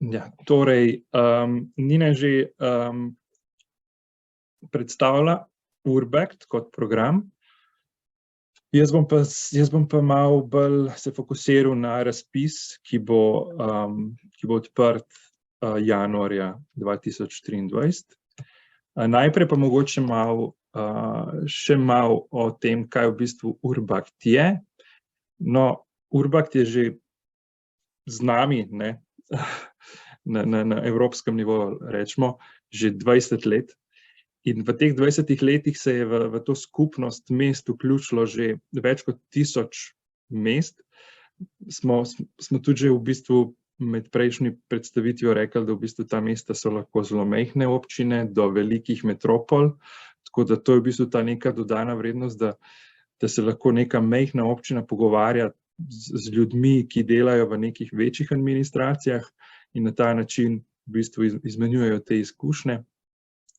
Ja, torej, Nina že predstavila Urbact kot program. Jaz bom pa malo bolj se fokusiral na razpis, ki bo odprt januarja 2023. Najprej pa mogoče še malo o tem, kaj v bistvu Urbact je. No, Urbact je že z nami, ne, na evropskem nivoju, rečemo, že 20 let. In v teh 20 letih se je v to skupnost mest vključilo že več kot 1000 mest. Smo tudi že v bistvu med prejšnjo predstavitvijo rekli, da v bistvu ta mesta so lahko zelo majhne občine do velikih metropol. Tako da to je v bistvu ta neka dodana vrednost, da se lahko neka majhna občina pogovarja z ljudmi, ki delajo v nekih večjih administracijah in na ta način v bistvu izmenjujejo te izkušnje.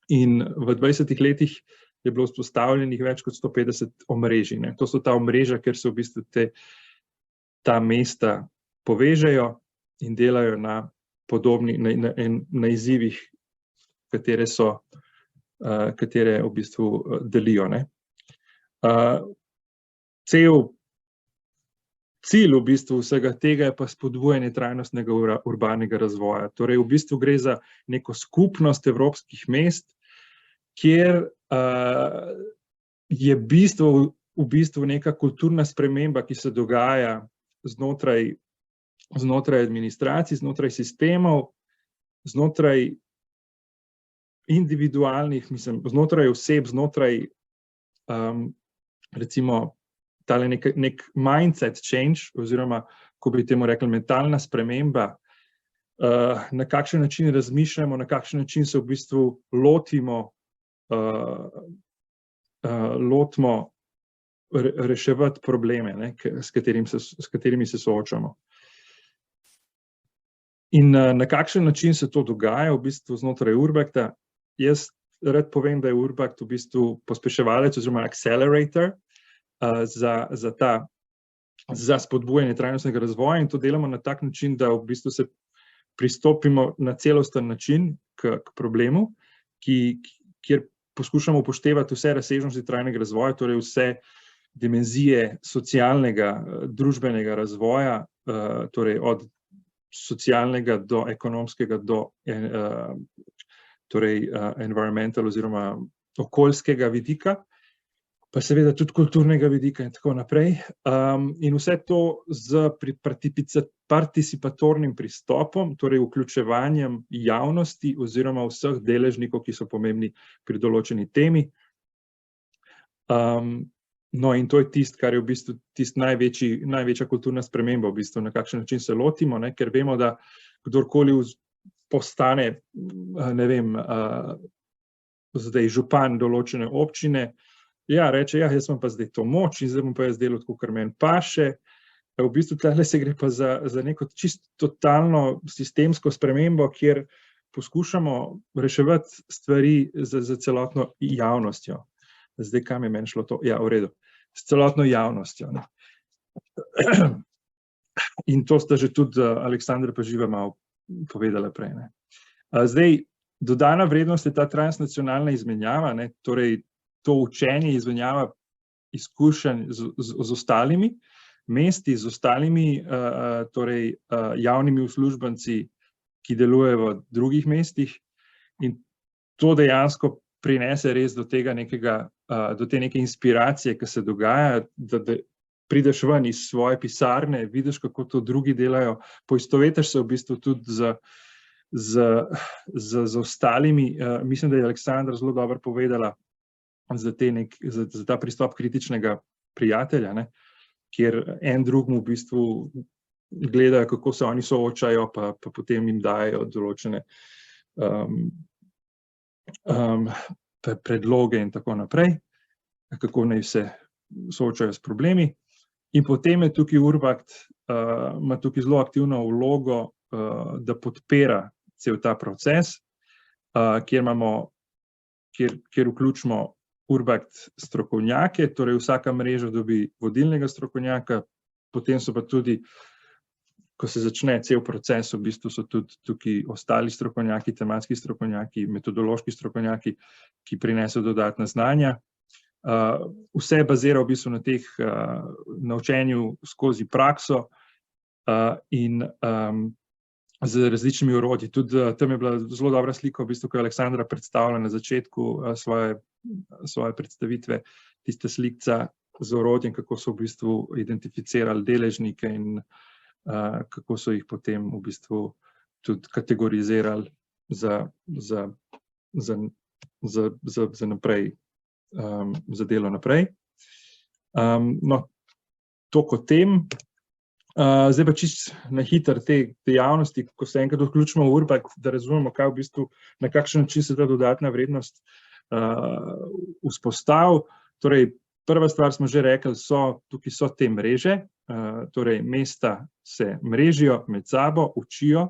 In v 20 letih je bilo vzpostavljenih več kot 150 omrežij. To so ta omrežja, kjer se v bistvu ta mesta povežejo in delajo na izzivih, katere v bistvu delijo. Cel cilj v bistvu vsega tega je pa spodbujanje trajnostnega urbanega razvoja. Torej, v bistvu gre za neko skupnost evropskih mest, kjer je v bistvu neka kulturna sprememba, ki se dogaja znotraj administracij, znotraj sistemov, znotraj individualnih, znotraj oseb, znotraj recimo tale nek mindset change, oziroma, ko bi temu rekli, mentalna sprememba, na kakšen način razmišljamo, na kakšen način se v bistvu lotimo reševati probleme, s katerimi se soočamo. In na kakšen način se to dogaja v bistvu znotraj Urbacta? Jaz rad povem, da je Urbact v bistvu pospeševalec oziroma accelerator za spodbujanje trajnostnega razvoja, in to delamo na tak način, da v bistvu se pristopimo na celosten način k problemu, kjer poskušamo upoštevati vse razsežnosti trajnega razvoja, torej vse dimenzije socialnega, družbenega razvoja, torej od socialnega do ekonomskega do environmental oziroma okoljskega vidika, pa seveda tudi kulturnega vidika in tako naprej. In vse to z participatornim pristopom, torej vključevanjem javnosti oziroma vseh deležnikov, ki so pomembni pri določeni temi. No, in to je tisto, kar je v bistvu največja kulturna sprememba, v bistvu, na kakšen način se lotimo, ker vemo, da kdorkoli postane, ne vem, zdaj župan določene občine, ja, reče, ja, jaz imam pa zdaj to moč in zdaj bom pa jaz delal tako, kar meni paše. V bistvu tle se gre pa za neko čisto totalno sistemsko spremembo, kjer poskušamo reševati stvari za celotno javnostjo. Zdaj, kam je meni šlo to? Ja, v redu. S celotno javnostjo. In to sta že tudi Aleksandra pa Živa malo povedala prej. Zdaj, dodana vrednost je ta transnacionalna izmenjava, torej to učenje, izmenjava izkušenj z ostalimi mesti, z ostalimi javnimi uslužbenci, ki delujejo v drugih mestih, in to dejansko prinese res do te neke inspiracije, ki se dogaja, da prideš ven iz svoje pisarne, vidiš, kako to drugi delajo, poistovetiš se v bistvu tudi z ostalimi. Mislim, da je Aleksandra zelo dobro povedala za ta pristop kritičnega prijatelja, kjer en drugmu v bistvu gledajo, kako se oni soočajo, pa potem jim dajo določene predloge in tako naprej, kako naj se soočajo s problemi. In potem je tukaj Urbact, ima tukaj zelo aktivno vlogo, da podpira cel ta proces, kjer vključimo Urbact strokovnjake, torej vsaka mreža dobi vodilnega strokovnjaka, potem so pa tudi ko se začne cel proces, v bistvu so tudi tukaj ostali strokovnjaki, tematski strokovnjaki, metodološki strokovnjaki, ki prinesejo dodatna znanja. Vse bazira v bistvu na teh naučenju skozi prakso in z različnimi orodji. Tudi tam je bila zelo dobra slika, v bistvu, ko je Aleksandra predstavila na začetku svoje predstavitve, tista slikca z orodjem, kako so v bistvu identificirali deležnike in kako so jih potem v bistvu tudi kategorizirali za naprej, za delo naprej. No, toliko o tem. Zdaj pa čisto na hitro te dejavnosti, ko se enkrat vključimo v Urbak, da razumemo, kaj v bistvu, na kakšen način se ta dodatna vrednost vzpostavi. Torej, prva stvar smo že rekli, tukaj so te mreže, torej mesta se mrežijo med sabo, učijo.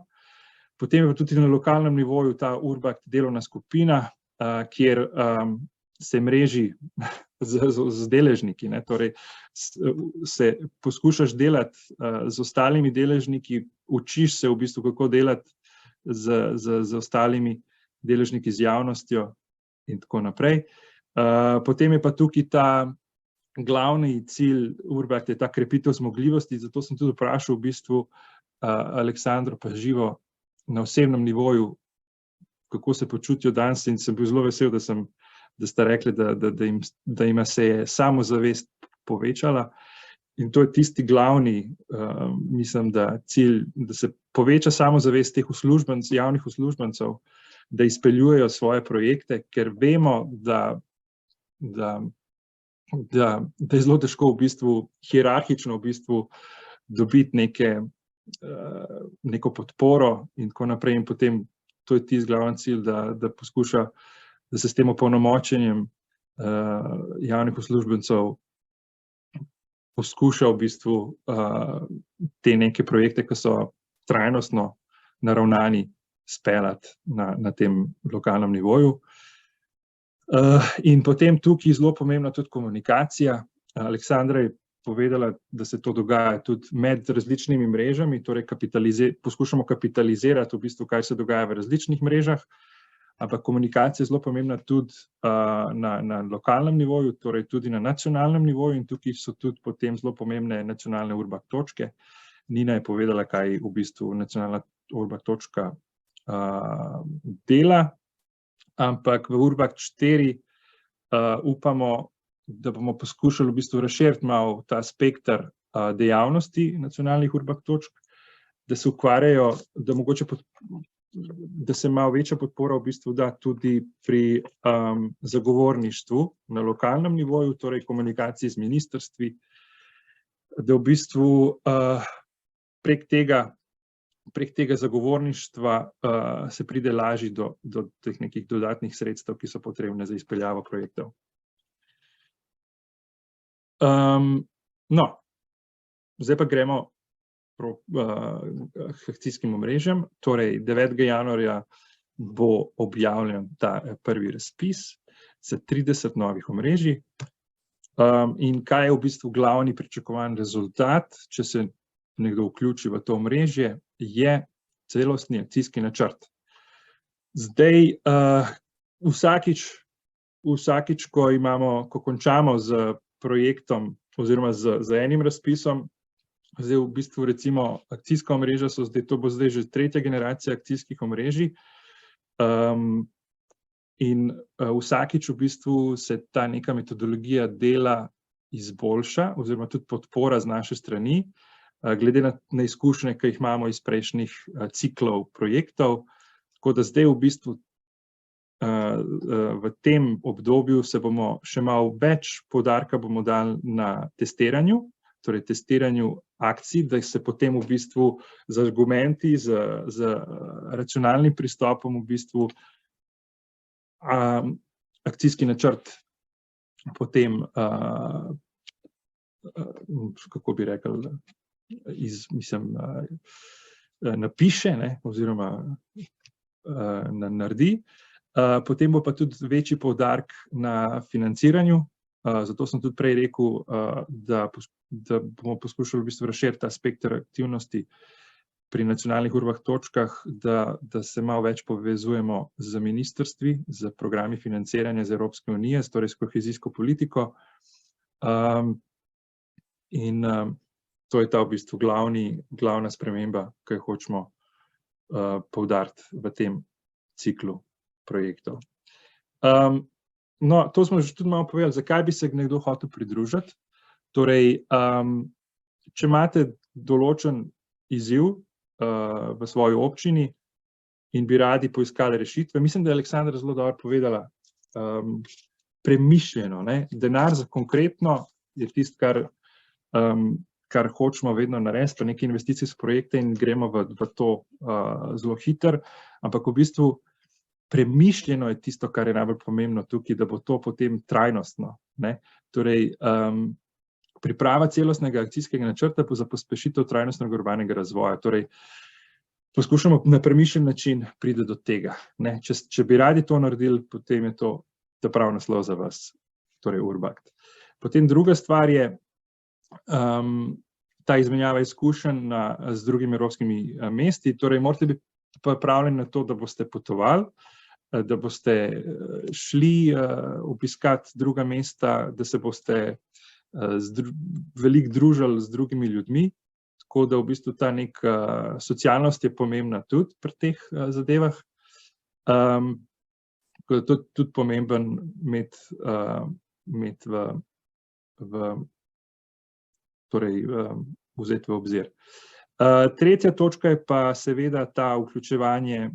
Potem je pa tudi na lokalnem nivoju ta Urbak delovna skupina, kjer se mreži z deležniki, ne, torej se poskušaš delati z ostalimi deležniki, učiš se v bistvu, kako delati z ostalimi deležniki, z javnostjo in tako naprej. Potem je pa tukaj ta glavni cilj Urbak, je ta krepitev zmogljivosti, zato sem tudi vprašal v bistvu Aleksandro pa Živo na osebnem nivoju, kako se počutijo danes, in sem bil zelo vesel, da sta rekli, da ima se je samozavest povečala. In to je tisti glavni, mislim, da cilj, da se poveča samozavest teh javnih uslužbencev, da izpeljujejo svoje projekte, ker vemo, da je zelo težko v bistvu hierarhično v bistvu dobiti neko podporo in tako naprej. In potem to je tisti glavni cilj, da poskuša, da se s tem opolnomočenjem javnih uslužbencev poskuša v bistvu te neke projekte, ki so trajnostno naravnani, speljati na tem lokalnem nivoju. In potem tukaj zelo pomembna tudi komunikacija. Aleksandra je povedala, da se to dogaja tudi med različnimi mrežami, torej poskušamo kapitalizirati v bistvu, kaj se dogaja v različnih mrežah, ampak komunikacija je zelo pomembna tudi na lokalnem nivoju, torej tudi na nacionalnem nivoju, in tukaj so tudi potem zelo pomembne nacionalne Urbak točke. Nina je povedala, kaj v bistvu nacionalna Urbak točka dela, ampak v Urbak 4 upamo, da bomo poskušali v bistvu razširiti malo ta spekter dejavnosti nacionalnih Urbak točk, da se ukvarjajo, da se malo večja podpora v bistvu da tudi pri zagovorništvu na lokalnem nivoju, torej komunikaciji z ministrstvi, da v bistvu prek tega zagovorništva se pride lažje do teh nekih dodatnih sredstev, ki so potrebne za izpeljavo projektov. No, zdaj pa gremo k akcijskim omrežjem. Torej, 9. januarja bo objavljen ta prvi razpis za 30 novih omrežij. In kaj je v bistvu glavni pričakovan rezultat, če se nekdo vključi v to omrežje, je celostni akcijski načrt. Zdaj, vsakič, ko končamo z projektom oziroma z enim razpisom, zdaj v bistvu recimo akcijska omrežja to bo zdaj že 3. generacija akcijskih omrežij, in vsakič v bistvu se ta neka metodologija dela izboljša oziroma tudi podpora z naše strani, glede na izkušnje, ki jih imamo iz prejšnjih ciklov projektov. Tako da zdaj v bistvu v tem obdobju se bomo še malo več poudarka bomo dali na testiranju, torej testiranju akcij, da se potem v bistvu z argumenti, z racionalnim pristopom v bistvu akcijski načrt potem, kako bi rekel, napiše, oziroma naredi. Potem bo pa tudi večji poudarek na financiranju, zato sem tudi prej rekel, da bomo poskušali v bistvu razširiti ta spekter aktivnosti pri nacionalnih Urbakt točkah, da se malo več povezujemo z ministrstvi, z programi financiranja z Evropske unije, torej s kohezijsko politiko. In to je ta v bistvu glavna sprememba, ki jo hočemo poudariti v tem ciklu projektov. No, to smo že tudi malo povedali, zakaj bi se nekdo hotel pridružiti. Torej, če imate določen izziv v svoji občini in bi radi poiskali rešitve, mislim, da je Aleksandra zelo dobro povedala, premišljeno, ne? Denar za konkretno je tisto, kar hočemo vedno narediti, pa neke investicijske projekte in gremo v to zelo hitro, ampak v bistvu premišljeno je tisto, kar je najbolj pomembno tukaj, da bo to potem trajnostno, ne? Torej, priprava celostnega akcijskega načrta za pospešitev trajnostnega urbanega razvoja. Torej, poskušamo na premišljen način priti do tega, ne? Če bi radi to naredili, potem je to ta pravi naslov za vas, torej Urbakt. Potem druga stvar je ta izmenjava izkušenj z drugimi evropskimi mesti. Torej, morate biti pripravljeni na to, da boste potovali, da boste šli obiskati druga mesta, da se boste veliko družili z drugimi ljudmi, tako da v bistvu ta neka socialnost je pomembna tudi pri teh zadevah. To je tudi pomemben vzeti v obzir. Tretja točka je pa seveda ta vključevanje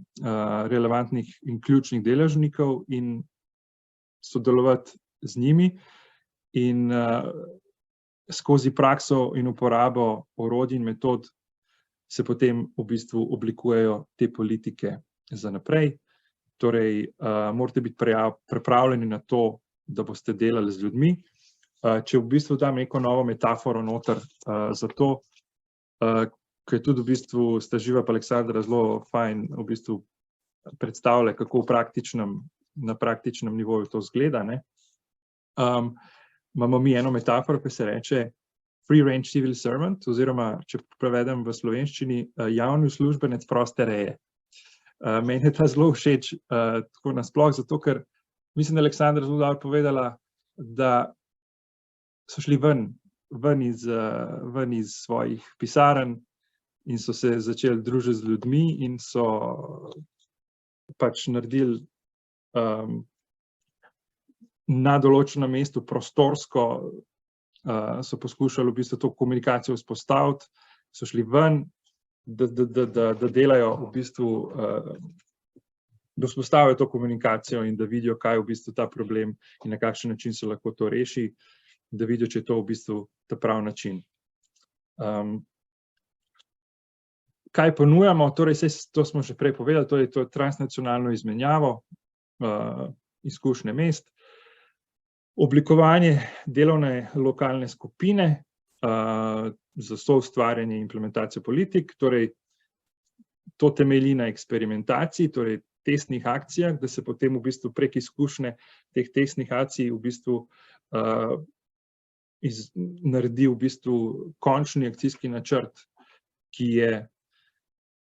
relevantnih in ključnih deležnikov in sodelovati z njimi in skozi prakso in uporabo orodij in metod se potem v bistvu oblikujejo te politike za naprej. Torej, morate biti pripravljeni na to, da boste delali z ljudmi. Če v bistvu dam neko novo metaforo noter za to, ki je tudi v bistvu Staživa pa Aleksandra zelo fajn v bistvu predstavlja, kako na praktičnem nivoju to zgleda, ne. Imamo mi eno metaforo, ki se reče free range civil servant, oziroma, če prevedem v slovenščini, javni uslužbenec proste reje. Meni je ta zelo všeč, tako nasploh, zato ker mislim, da Aleksandra zelo dobro povedala, da so šli ven iz svojih pisarn in so se začeli družiti z ljudmi in so pač naredili na določenem mestu prostorsko, so poskušali v bistvu to komunikacijo vzpostaviti, so šli ven, da delajo v bistvu, da vzpostavijo to komunikacijo in da vidijo, kaj je v bistvu ta problem in na kakšen način se lahko to reši, da vidijo, če je to v bistvu ta pravi način. Kaj ponujamo? Torej, to smo že prej povedali, to je transnacionalno izmenjavo, izkušnje mest, oblikovanje delovne lokalne skupine za soustvarjanje in implementacijo politik, torej to temelji na eksperimentaciji, torej testnih akcijah, da se potem v bistvu prek izkušnje teh testnih akcij v bistvu naredi v bistvu končni akcijski načrt, ki je,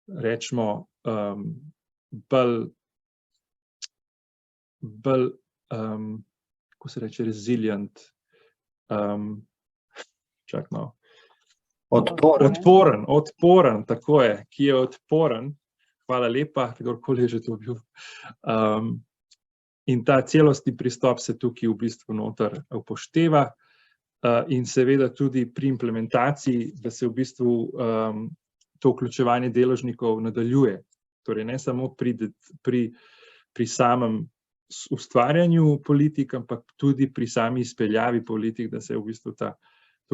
rečemo, bolj, kako se reče, resilient, odporen, tako je, ki je odporen, hvala lepa, kdorkoli je že to bil. In ta celostni pristop se tukaj v bistvu noter upošteva in seveda tudi pri implementaciji, da se v bistvu to vključevanje deležnikov nadaljuje. Torej ne samo pri samem ustvarjanju politik, ampak tudi pri sami izpeljavi politik, da se v bistvu to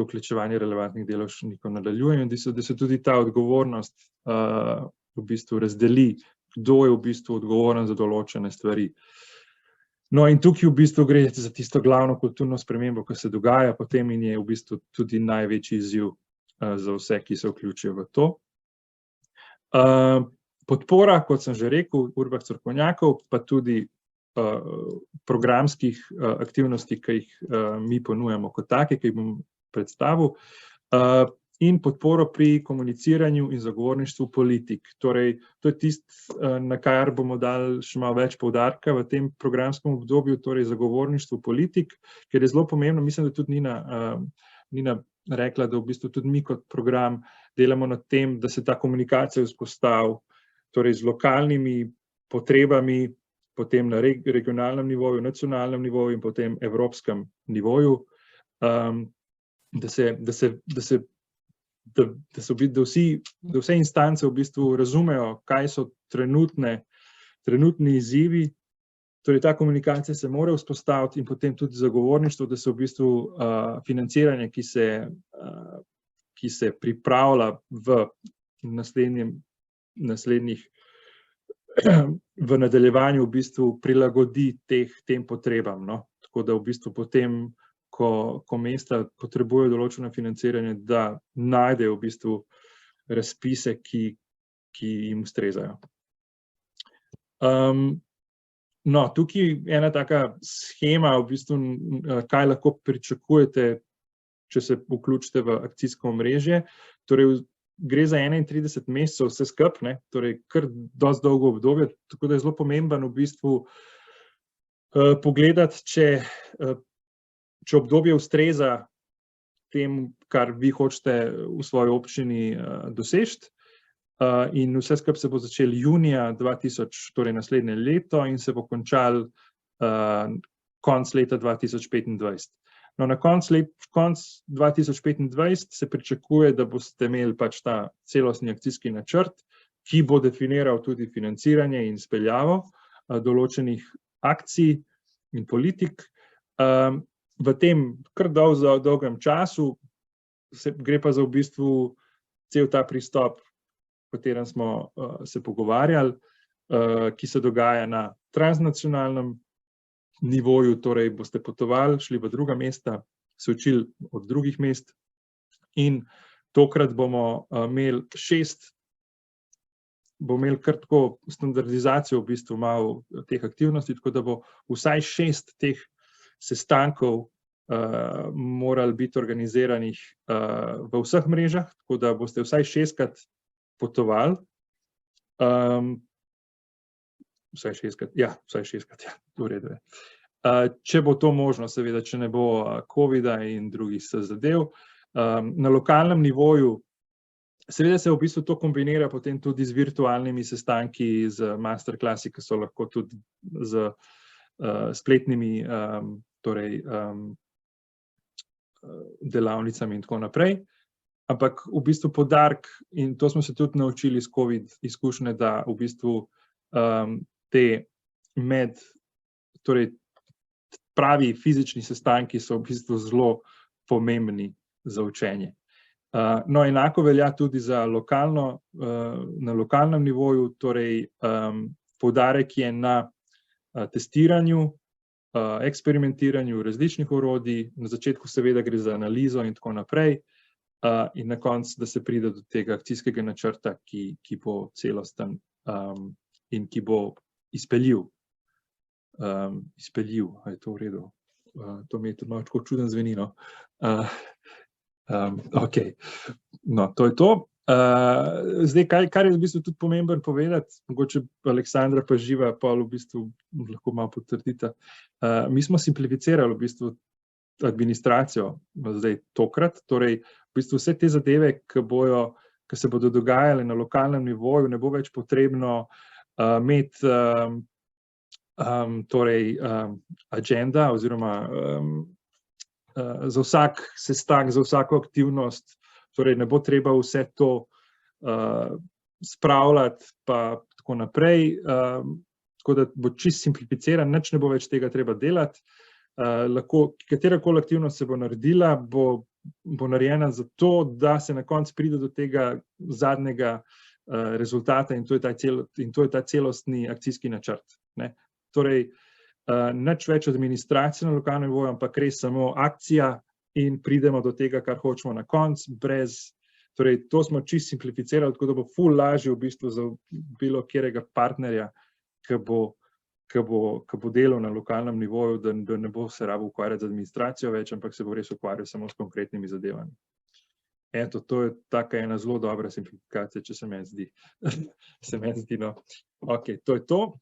vključevanje relevantnih deležnikov nadaljuje in da se tudi ta odgovornost v bistvu razdeli, kdo je v bistvu odgovoren za določene stvari. No in tukaj v bistvu gre za tisto glavno kulturno spremembo, ki se dogaja potem in je v bistvu tudi največji izziv za vse, ki se vključijo v to. Podpora, kot sem že rekel, Urbakt strokovnjakov, pa tudi programskih aktivnosti, ki jih mi ponujamo kot take, ki jih bom predstavil. in podporo pri komuniciranju in zagovorništvu politik. Torej, to je tisto, na kar bomo dali še malo več poudarka v tem programskem obdobju, torej zagovorništvu politik, ker je zelo pomembno, mislim, da tudi Nina rekla, da v bistvu tudi mi kot program delamo na tem, da se ta komunikacija vzpostavi, torej z lokalnimi potrebami, potem na regionalnem nivoju, nacionalnem nivoju in potem evropskem nivoju, da vse instance v bistvu razumejo, kaj so trenutni izzivi. Torej, ta komunikacija se mora vzpostaviti in potem tudi zagovorništvo, da se v bistvu financiranje, ki se pripravlja v v nadaljevanju v bistvu prilagodi tem potrebam. No? Tako da v bistvu potem, ko mesta potrebujejo določeno financiranje, da najdejo v bistvu razpise, ki jim ustrezajo. No, tukaj ena taka shema, v bistvu, kaj lahko pričakujete, če se vključite v akcijsko omrežje. Torej, gre za 31 mesecev vse skupaj, torej kar dosti dolgo obdobje, tako da je zelo pomemben v bistvu pogledati, če obdobje ustreza tem, kar vi hočete v svoji občini doseči. In vse skupaj se bo začelo junija 2000, torej naslednje leto, in se bo končal konec leta 2025. No, na konc 2025 se pričakuje, da boste imeli pač ta celostni akcijski načrt, ki bo definiral tudi financiranje in izpeljavo določenih akcij in politik. V tem kar dolgem času gre pa za v bistvu cel ta pristop, o katerem smo se pogovarjali, ki se dogaja na transnacionalnem nivoju, torej boste potovali, šli v druga mesta, se učili od drugih mest in tokrat bomo imeli kar tako standardizacijo v bistvu malo teh aktivnosti, tako da bo vsaj 6 teh sestankov morali biti organiziranih v vseh mrežah, tako da boste vsaj 6-krat potovali. Vsaj 6-krat, ja, v redu je. Če bo to možno, seveda, če ne bo covida in drugih zadev. Na lokalnem nivoju, seveda se v bistvu to kombinira potem tudi z virtualnimi sestanki, z masterclassi, ki so lahko tudi z spletnimi delavnicami in tako naprej. Ampak v bistvu poudarek, in to smo se tudi naučili iz covid izkušnje, da v bistvu torej pravi fizični sestanki so v bistvu zelo pomembni za učenje. No, enako velja tudi za na lokalnem nivoju, torej poudarek je na testiranju, eksperimentiranju različnih orodij, na začetku seveda gre za analizo in tako naprej, in na koncu, da se pride do tega akcijskega načrta, ki bo celosten in ki bo izpeljiv. A je to v redu? To mi je tudi malo tako čuden zveni, no. Okej, no, to je to. Zdaj, kar je v bistvu tudi pomemben povedati, mogoče Aleksandra pa Živa pol v bistvu lahko malo potrdita. Mi smo simplificirali v bistvu administracijo zdaj tokrat, torej v bistvu vse te zadeve, ki se bodo dogajale na lokalnem nivoju, ne bo več potrebno imeti agenda oziroma za vsak sestanek, za vsako aktivnost, torej ne bo treba vse to spravljati pa tako naprej, tako da bo čisto simplificiran, nič ne bo več tega treba delati. Lahko katerakoli aktivnost se bo naredila, bo narejena zato, da se na koncu pride do tega zadnjega rezultata in to je ta celostni akcijski načrt. Torej, nič več administracije na lokalnem nivoju, ampak res samo akcija in pridemo do tega, kar hočemo na koncu, torej to smo čisto simplificirali, tako da bo ful lažje v bistvu za bilo katerega partnerja, ki bo delal na lokalnem nivoju, da ne bo se rabil ukvarjati z administracijo več, ampak se bo res ukvarjal samo s konkretnimi zadevami. Eto, to je taka ena zelo dobra simplifikacija, če se meni zdi. No. Ok, to je to.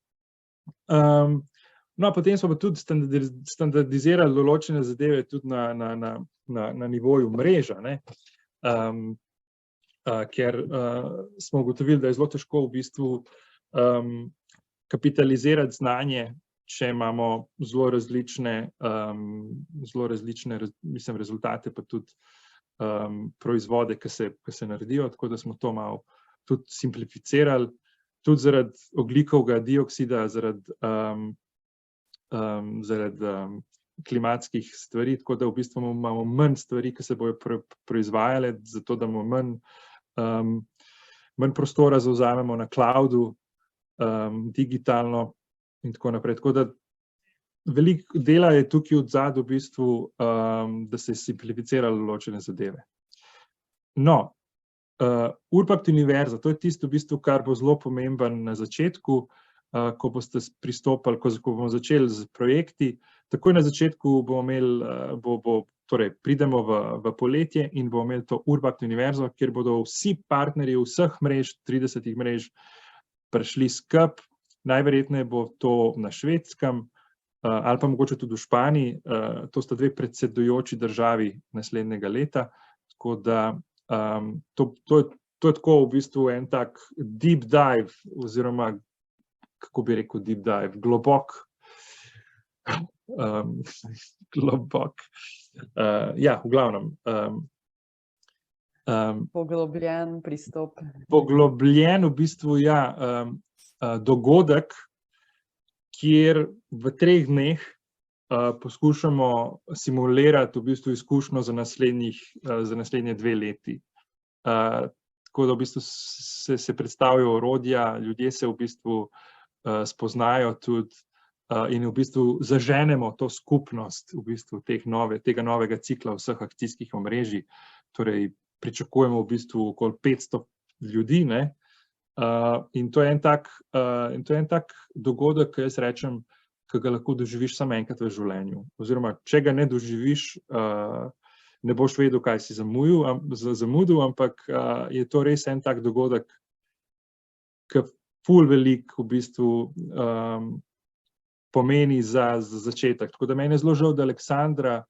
No, potem smo pa tudi standardizirali določene zadeve tudi na nivoju mreža, ne? Ker smo ugotovili, da je zelo težko v bistvu kapitalizirati znanje, če imamo zelo različne, mislim, rezultate, pa tudi proizvode, ki se naredijo, tako da smo to malo tudi simplificirali, tudi zaradi ogljikovega dioksida, zaradi klimatskih stvari, tako da v bistvu imamo manj stvari, ki se bojo proizvajale, zato da imamo manj prostora zavzamemo na cloudu, digitalno in tako naprej. Tako da veliko dela je tukaj odzad v bistvu, da se je simplificiralo določene zadeve. No, Urbact univerza, to je tisto v bistvu, kar bo zelo pomemben na začetku, ko boste pristopili, ko bomo začeli z projekti. Takoj na začetku bomo imeli, torej pridemo v poletje in bomo imeli to Urbact univerzo, kjer bodo vsi partnerji vseh mrež, 30 mrež, prišli skupaj. Najverjetneje bo to na Švedskem, ali pa mogoče tudi v Španiji. To sta dve predsedujoči državi naslednjega leta, tako da to je tako v bistvu en tak deep dive, oziroma, kako bi rekel deep dive, globok, ja, v glavnem. Poglobljen pristop. Poglobljen v bistvu, ja, dogodek, kjer v 3 dneh poskušamo simulirati v bistvu izkušnjo za naslednje 2 leti. Tako da v bistvu se predstavijo orodja, ljudje se v bistvu spoznajo tudi in v bistvu zaženemo to skupnost v bistvu tega novega cikla vseh akcijskih omrežij. Torej, pričakujemo v bistvu okoli 500 ljudi, ne? In to je en tak dogodek, ki jaz rečem, ki ga lahko doživiš samo enkrat v življenju. Oziroma, če ga ne doživiš, ne boš vedel, kaj si zamudil, ampak je to res en tak dogodek, ki ful veliko v bistvu pomeni za začetek. Tako da meni je zelo žal, da Aleksandra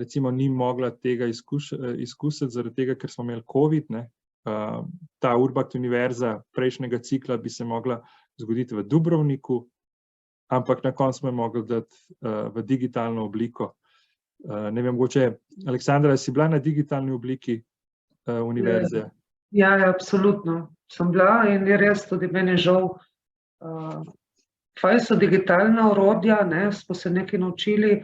recimo ni mogla tega izkusiti, zaradi tega, ker smo imeli COVID, ne. Ta Urbact univerza prejšnjega cikla bi se mogla zgoditi v Dubrovniku, ampak na koncu smo jo mogli dati v digitalno obliko. Ne vem, mogoče, Aleksandra, si bila na digitalni obliki univerze? Ja, absolutno sem bila in je res tudi meni žal. Fajn so digitalna orodja, ne, smo se nekaj naučili,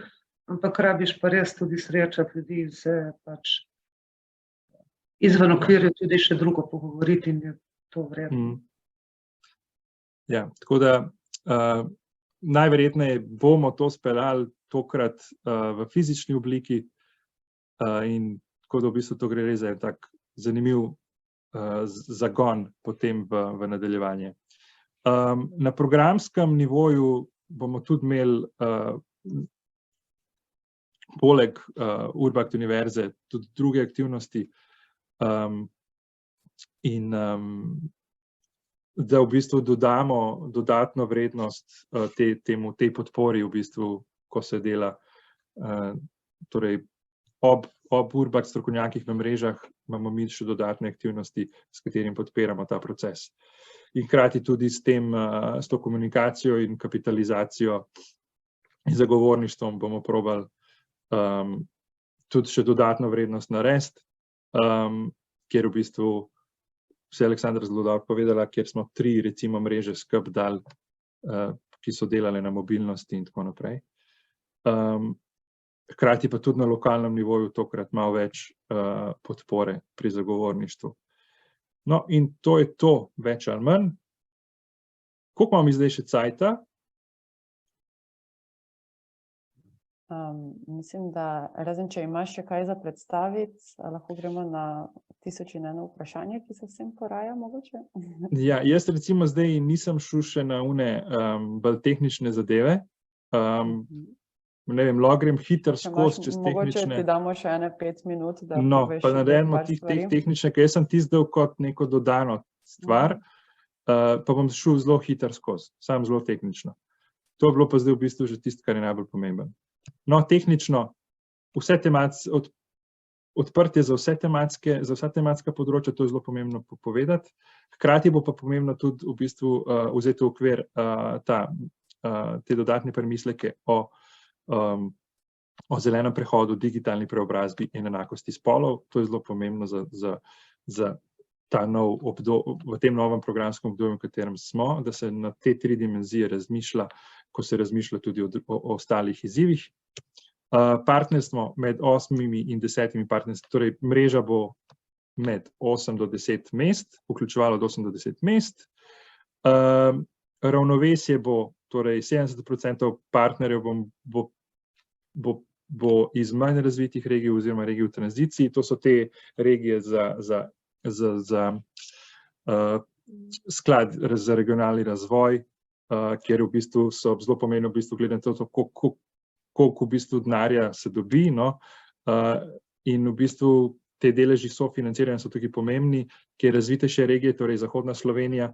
ampak rabiš pa res tudi srečati ljudi in se pač izven okvirja tudi še drugo pogovoriti in je to vredno. Ja, tako da najverjetneje bomo to speljali tokrat v fizični obliki in tako da v bistvu to gre res za en tak zanimiv zagon potem v nadaljevanje. Na programskem nivoju bomo tudi imeli poleg Urbact univerze tudi druge aktivnosti, in da v bistvu dodamo dodatno vrednost tej podpori v bistvu, ko se dela, torej ob Urbact strokovnjakih na mrežah imamo mi še dodatne aktivnosti, s katerim podpiramo ta proces. In hkrati tudi s to komunikacijo in kapitalizacijo in zagovorništvom bomo probali tudi še dodatno vrednost narediti, kjer v bistvu se je Aleksandra zelo dobro povedala, kjer smo 3 recimo mreže skupaj dali, ki so delale na mobilnosti in tako naprej. Hkrati pa tudi na lokalnem nivoju tokrat malo več podpore pri zagovorništvu. No, in to je to, več ali manj. Koliko imamo mi zdaj še cajta? Mislim, da razen, če imaš še kaj za predstaviti, lahko gremo na 1001 vprašanje, ki se vsem poraja mogoče. Ja, jaz recimo zdaj nisem šel še na one bolj tehnične zadeve. ne vem, lahko grem hitro Če imaš, skozi čez mogoče tehnične. ti damo še ene 5 minut, da No, poveš pa še naredimo par teh stvari. tehnične, ker jaz sem tizdel kot neko dodano stvar, pa bom šel zelo hitro skozi, sam zelo tehnično. To je bilo pa zdaj v bistvu že tisto, kar je najbolj pomemben. No, tehnično, vse odprtje za vsa tematska področja, to je zelo pomembno povedati. Hkrati bo pa pomembno tudi v bistvu vzeti v okvir te dodatne premisleke o zelenem prehodu, digitalni preobrazbi in enakosti spolov. To je zelo pomembno za ta v tem novem programskem obdobju, v katerem smo, da se na te 3 dimenzije razmišlja, ko se razmišlja tudi o ostalih izzivih. Partnerstvo med 8 in 10 partnerstvi, torej mreža bo med 8 do 10 mest, vključevalo od 8 do 10 mest. Ravnovesje bo, torej 70% partnerjev bo iz manj razvitih regij oziroma regij v tranziciji. To so te regije za sklad za regionalni razvoj, kjer v bistvu so zelo pomembno v bistvu gledati to, koliko v bistvu denarja se dobi, no, in v bistvu te deleži sofinanciranja so tukaj pomembni, kjer razvitejše regije, torej zahodna Slovenija,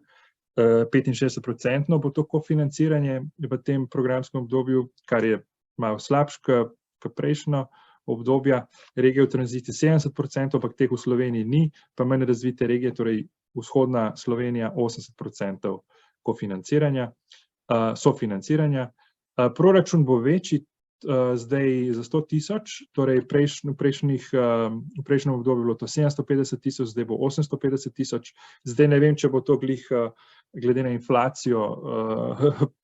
65% bo to kofinanciranje v tem programskem obdobju, kar je malo slabše kot prejšnjo obdobja. Regije v tranziciji 70%, ampak teh v Sloveniji ni, pa manj razvite regije, torej vzhodna Slovenija 80% sofinanciranja. Proračun bo večji, zdaj za 100.000, torej v prejšnjem obdobju bilo to 750.000, zdaj bo 850.000. Zdaj ne vem, če bo to glih glede na inflacijo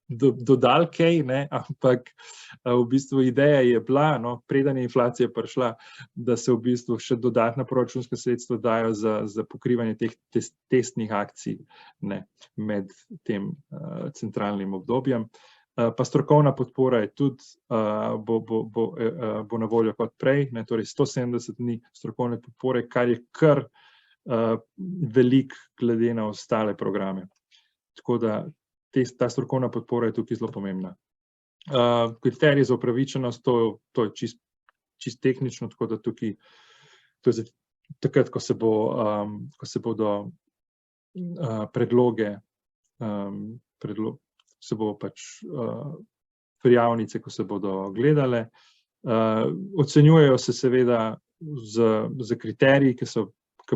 dodal kaj, ampak v bistvu ideja je bila, preden je inflacija prišla, da se v bistvu še dodatna proračunska sredstva dajo za pokrivanje teh testnih akcij med tem centralnim obdobjem. Pa strokovna podpora je tudi, bo na voljo kot prej, torej 170 dni strokovne podpore, kar je kar velik glede na ostale programe. Tako da ta strokovna podpora je tukaj zelo pomembna. Kriteriji za upravičenost, to je čist tehnično, tako da tukaj, to je takrat, ko se bodo predloge, se bo pač prijavnice, ko se bodo gledale. Ocenjujejo se seveda z kriteriji, ki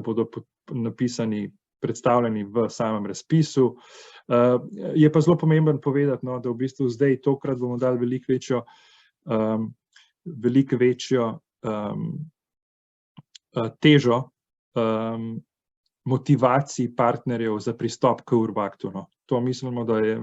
bodo napisani, predstavljeni v samem razpisu. Je pa zelo pomembno povedati, da v bistvu zdaj tokrat bomo dali veliko večjo težo motivaciji partnerjev za pristop k Urbactu. To mislimo, da je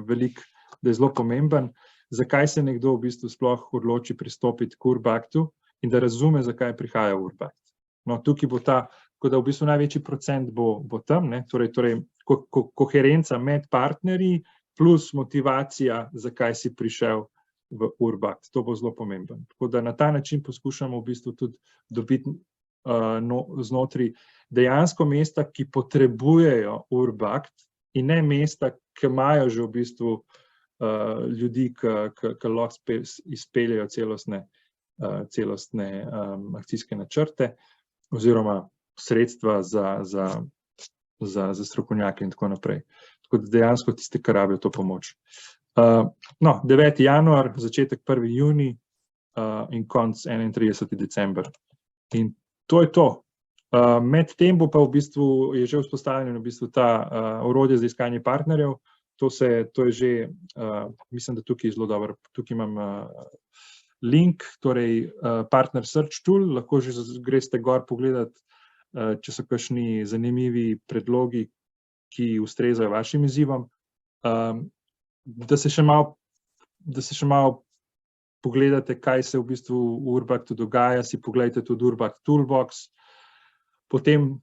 zelo pomemben, zakaj se nekdo v bistvu sploh odloči pristopiti k Urbactu in da razume, zakaj prihaja Urbact. Tukaj bo tako da v bistvu največji procent bo tam, torej koherenca med partnerji plus motivacija, zakaj si prišel v Urbact. To bo zelo pomemben. Tako da na ta način poskušamo v bistvu tudi dobiti znotraj dejansko mesta, ki potrebujejo Urbact in ne mesta, ki imajo že v bistvu ljudi, ki lahko izpeljejo celostne akcijske načrte oziroma sredstva za strokovnjake in tako naprej. Tako da dejansko tiste, ki rabijo to pomoč. 9. januar, začetek 1. junij in konc 31. december. In to je to. Med tem bo pa v bistvu je že vzpostavljen v bistvu ta orodje za iskanje partnerjev. To je že, mislim, da tukaj je zelo dobro. Tukaj imam link, torej Partner Search Tool, lahko že greste gor pogledati, če so kakšni zanimivi predlogi, ki ustrezajo vašim izzivom. Da se še malo pogledate, kaj se v bistvu v Urbactu dogaja, si pogledajte tudi Urbact Toolbox. Potem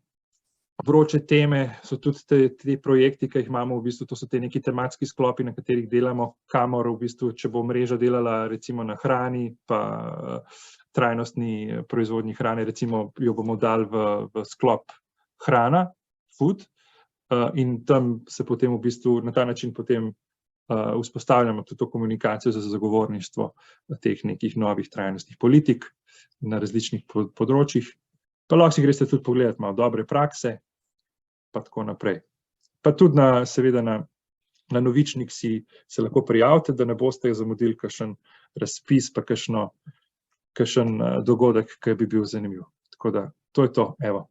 vroče teme so tudi te projekti, ki jih imamo, v bistvu to so te neki tematski sklopi, na katerih delamo, kamor v bistvu, če bo mreža delala recimo na hrani, pa trajnostni proizvodnji hrane, recimo jo bomo dali v sklop hrana, food, in tam se potem v bistvu na ta način potem vzpostavljamo tudi to komunikacijo za zagovorništvo teh nekih novih trajnostnih politik na različnih področjih. Pa lahko si greste tudi pogledati malo dobre prakse, pa tako naprej. Pa tudi seveda na Novičnik se lahko prijavite, da ne boste zamudili kakšen razpis, pa kakšen dogodek, ki bi bil zanimiv. Tako da, to je to, evo.